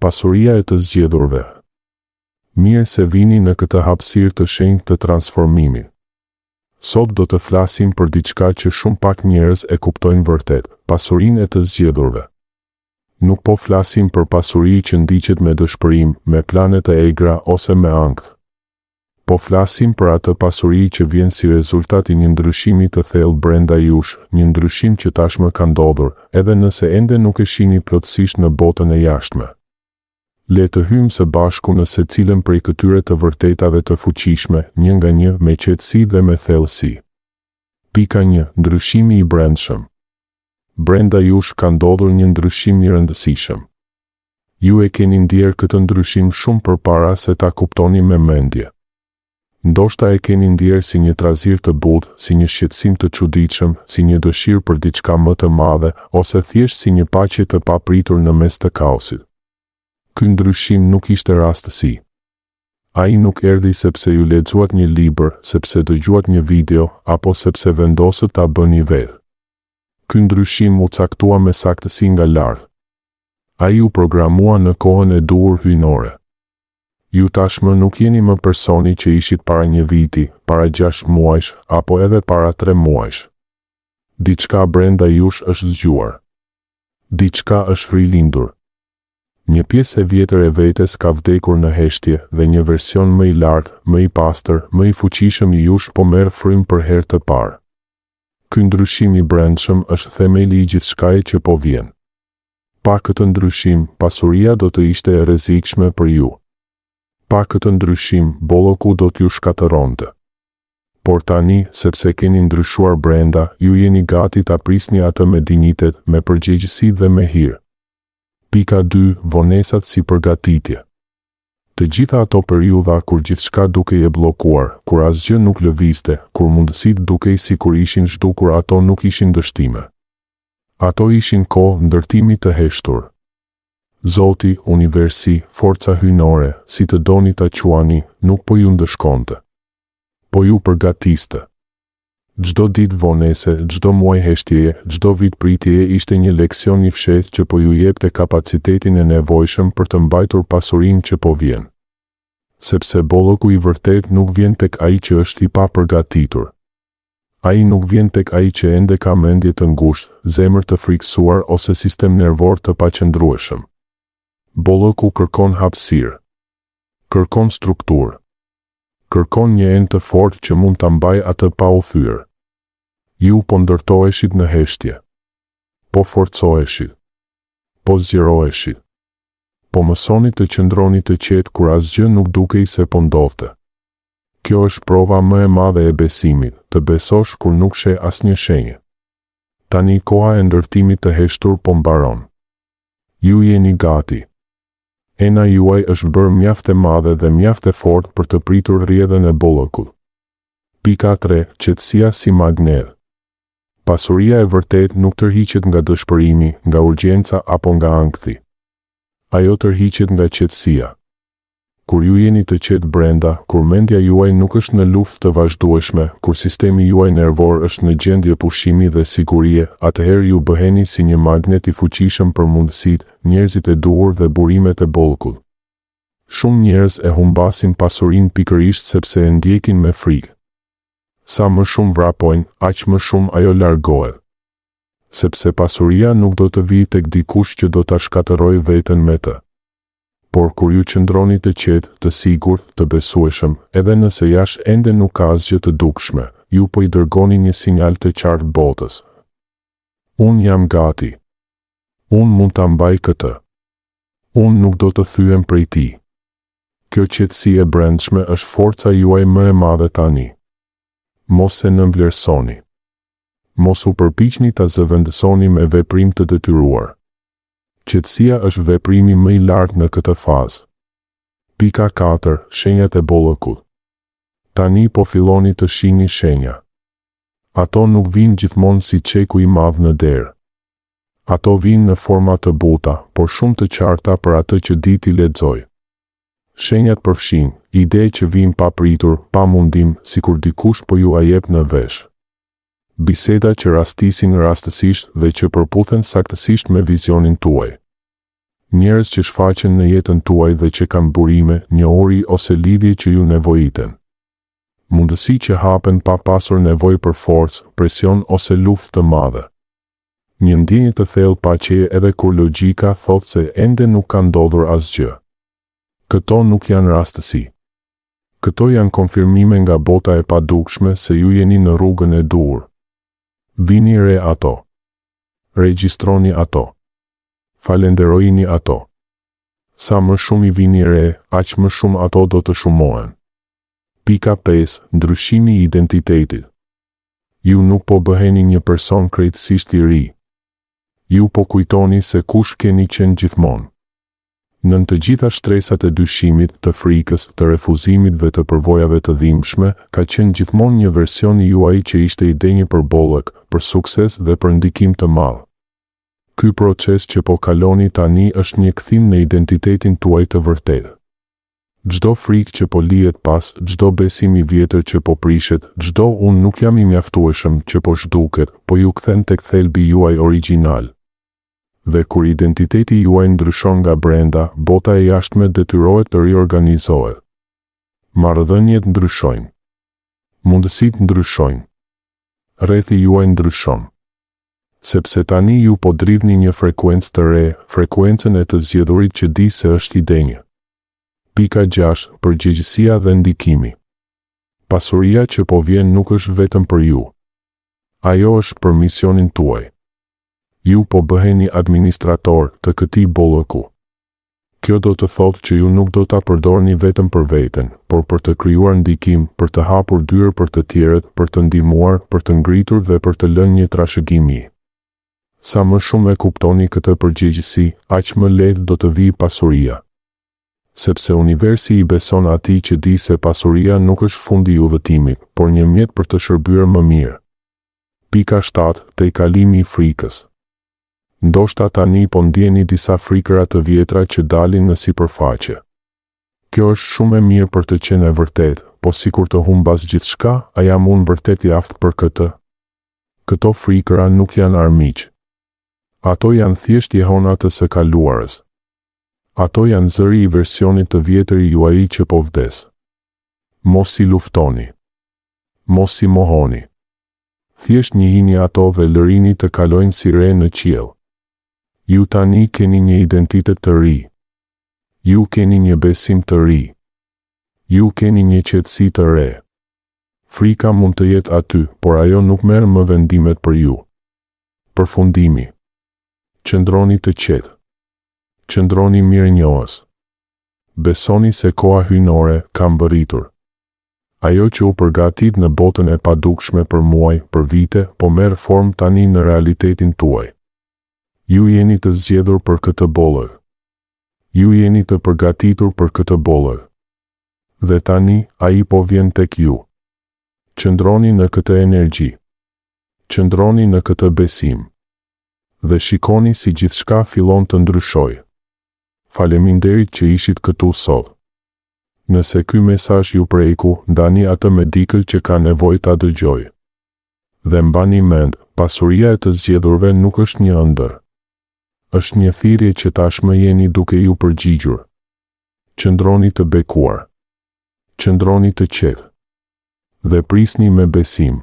Pasuria e të zgjedhurve. Mirë se vini në këtë hapësirë të shenjtë të transformimit. Sot do të flasim për diçka që shumë pak njerëz e kuptojnë vërtet, pasurinë e të zgjedhurve. Nuk po flasim për pasuri që ndiqet me dëshpërim, me plane të egra ose me ankth. Po flasim për atë pasuri që vjen si rezultat i një ndryshimi të thellë brenda jush, një ndryshim që tashmë ka ndodhur, edhe nëse ende nuk e shihni plotësisht në botën e jashtme. Le të hyjmë së bashku në secilën prej këtyre të vërtetave të fuqishme, një nga një, me qetësi dhe me thellësi. Pika 1. Ndryshimi i brendshëm. Brenda jush ka ndodhur një ndryshim i rëndësishëm. Ju e keni ndier këtë ndryshim shumë përpara se ta kuptoni me mendje. Ndoshta e keni ndier si një trazir të butë, si një shqetësim të çuditshëm, si një dëshirë për diçka më të madhe, ose thjesht si një paqe të papritur në mes të kaosit. Ky ndryshim nuk ishte rastësi. Ai nuk erdhi sepse ju lexuat një libër, sepse dëgjuat një video, apo sepse vendosët ta bëni vetë. Ky ndryshim u caktua me saktësi nga lart. Ai u programua në kohën e duhur hyjnore. Ju tashmë nuk jeni më personi që ishit para një viti, para 6 muajsh, apo edhe para 3 muajsh. Diçka brenda jush është zgjuar. Diçka është rilindur. Një pjesë e vjetër e vetes ka vdekur në heshtje dhe një version më i lartë, më i pastër, më i fuqishëm i jush po merr frym për herë të parë. Ky ndryshim i brendshëm është themeli i gjithçkaje që po vjen. Pa këtë ndryshim, pasuria do të ishte e rrezikshme për ju. Pa këtë ndryshim, bolloku do t'ju shkatëronte. Por tani, sepse keni ndryshuar brenda, ju jeni gati ta prisni atë me dinjitet, me përgjegjësi dhe me hir. Pika 2. Vonesat si përgatitje. Të gjitha ato periudha kur gjithçka dukej e bllokuar, kur asgjë nuk lëvizte, kur mundësitë dukej sikur ishin zhdukur, ato nuk ishin dështime. Ato ishin kohë ndërtimi të heshtur. Zoti, universi, forca hyjnore, si të doni ta quani, nuk po ju ndëshkonte. Po ju përgatiste. Çdo ditë vonese, çdo muaj heshtjeje, çdo vit pritjeje ishte një leksion i fshehtë që po ju jepte kapacitetin e nevojshëm për të mbajtur pasurinë që po vjen. Sepse bolloku i vërtet nuk vjen tek ai që është i papërgatitur. Ai nuk vjen tek ai që ende ka mendje të ngushtë, zemër të frikësuar ose sistem nervor të paqëndrueshëm. Bolloku kërkon hapësirë. Kërkon strukturë. Kërkon një enë të fortë që mund ta mbajë atë pa u thyer. Ju po ndërtoheshit në heshtje. Po forcoheshit. Po zgjeroheshit. Po mësoni të qëndroni të qetë kur asgjë nuk dukej se po ndodhte. Kjo është prova më e madhe e besimit, të besosh kur nuk sheh asnjë shenjë. Tani koha e ndërtimit të heshtur po mbaron. Ju jeni gati. Ena juaj është bërë mjaft e madhe dhe mjaft e fortë për të pritur rrjedhën e bollokut. Pika 3. Qetësia si magnet. Pasuria e vërtet nuk tërhiqet nga dëshpërimi, nga urgjenca apo nga ankthi. Ajo tërhiqet nga qetësia. Kur ju jeni të qetë brenda, kur mendja juaj nuk është në luftë të vazhdueshme, kur sistemi juaj nervor është në gjendje pushimi dhe sigurie, atëherë ju bëheni si një magnet i fuqishëm për mundësitë, njerëzit e duhur dhe burimet e bollokut. Shumë njerëz e humbasin pasurinë pikërisht sepse e ndjekin me frikë. Sa më shumë vrapojnë, aq më shumë ajo largohet. Sepse pasuria nuk do të vijë tek dikush që do ta shkatërrojë veten me të. Por kur ju qëndroni të qetë, të sigurt, të besueshëm, edhe nëse jashtë ende nuk ka asgjë të dukshme, ju po i dërgoni një sinjal të qartë botës. Unë jam gati. Unë mund ta mbaj këtë. Unë nuk do të thyem prej ti. Kjo qetësi e brendshme është forca juaj më e madhe tani. Mos e nënvlerësoni. Mos u përpiqni ta zëvendësoni me veprim të detyruar. Qetësia është veprimi më i lartë në këtë fazë. Pika 4. Shenjat e bollokut. Tani po filloni të shihni shenja. Ato nuk vinë gjithmonë si çeku i madh në derë. Ato vinë në forma të buta, por shumë të qarta për atë që di t'i lexoj. Shenjat përfshin ide që vijnë pa pritur, pa mundim, sikur dikush po ju a jep në vesh. Biseda që rastisin rastësisht dhe që përputhen saktësisht me vizionin tuaj. Njerëz që shfaqen në jetën tuaj dhe që kanë burime, njohuri ose lidhje që ju nevojiten. Mundësi që hapen pa pasur nevojë për forcë, presion ose luftë të madhe. Një ndjenjë të thellë paqeje edhe kur logjika thotë se ende nuk ka ndodhur asgjë. Këto nuk janë rastësi. Këto janë konfirmime nga bota e padukshme se ju jeni në rrugën e duhur. Vini re ato. Regjistroni ato. Falenderojini ato. Sa më shumë i vini re, aq më shumë ato do të shumohen. Pika 5. Ndryshimi i identitetit. Ju nuk po bëheni një person krejtësisht i ri. Ju po kujtoni se kush keni qenë gjithmonë. Nën të gjitha shtresat e dyshimit, të frikës, të refuzimit dhe të përvojave të dhimbshme, ka qenë gjithmonë një version i juaj që ishte i denjë për bollëk, për sukses dhe për ndikim të madh. Ky proces që po kaloni tani është një kthim në identitetin tuaj të vërtetë. Çdo frikë që po lihet pas, çdo besim i vjetër që po prishet, çdo unë nuk jam i mjaftueshëm që po zhduket, po ju kthen tek thelbi juaj origjinal. Dhe kur identiteti juaj ndryshon nga brenda, bota e jashtme detyrohet të riorganizohet. Marrëdhëniet ndryshojnë. Mundësitë ndryshojnë. Rrethi juaj ndryshon. Sepse tani ju po dridhni një frekuencë të re, frekuencën e të zgjedhurit që di se është i denjë. Pika 6. Përgjegjësia dhe ndikimi. Pasuria që po vjen nuk është vetëm për ju. Ajo është për misionin tuaj. Ju po bëheni administrator të këtij bollëku. Kjo do të thotë që ju nuk do ta përdorni vetëm për veten, por për të krijuar ndikim, për të hapur dyrë për të tjerët, për të ndihmuar, për të ngritur dhe për të lënë një trashëgimi. Sa më shumë e kuptoni këtë përgjegjësi, aq më lehtë do të vijë pasuria. Sepse universi i beson atij që di se pasuria nuk është fundi i udhëtimit, por një mjet për të shërbyer më mirë. Pika 7. Tejkalimi i frikës. Ndoshta tani po ndjeni disa frikëra të vjetra që dalin në sipërfaqe. Kjo është shumë e mirë për të qenë e vërtet, po sikur të humbas gjithçka, a jam unë vërtet i aftë për këtë? Këto frikëra nuk janë armiq. Ato janë thjesht jehona të së kaluarës. Ato janë zëri i versionit të vjetër i juaj që po vdes. Mos i luftoni. Mos i mohoni. Thjesht njihini ato dhe lërini të kalojnë si re në qiell. Ju tani keni një identitet të ri. Ju keni një besim të ri. Ju keni një qetësi të re. Frika mund të jetë aty, por ajo nuk merr më vendimet për ju. Përfundimi. Qëndroni të qetë. Qëndroni mirënjohës. Besoni se koha hyjnore ka mbërritur. Ajo që u përgatit në botën e padukshme për muaj, për vite, po merr formë tani në realitetin tuaj. Ju jeni të zgjedhur për këtë bollë. Ju jeni të përgatitur për këtë bollë. Dhe tani, ai po vjen tek ju. Qëndroni në këtë energji. Qëndroni në këtë besim. Dhe shikoni si gjithçka fillon të ndryshojë. Faleminderit që ishit këtu sot. Nëse ky mesazh ju preku, ndani atë me dikë që ka nevojë ta dëgjojë. Dhe mbani mend, pasuria e të zgjedhurve nuk është një ëndër. Është një thirrje që tashmë jeni duke ju përgjigjur. Qëndroni të bekuar. Qëndroni të qetë. Dhe prisni me besim.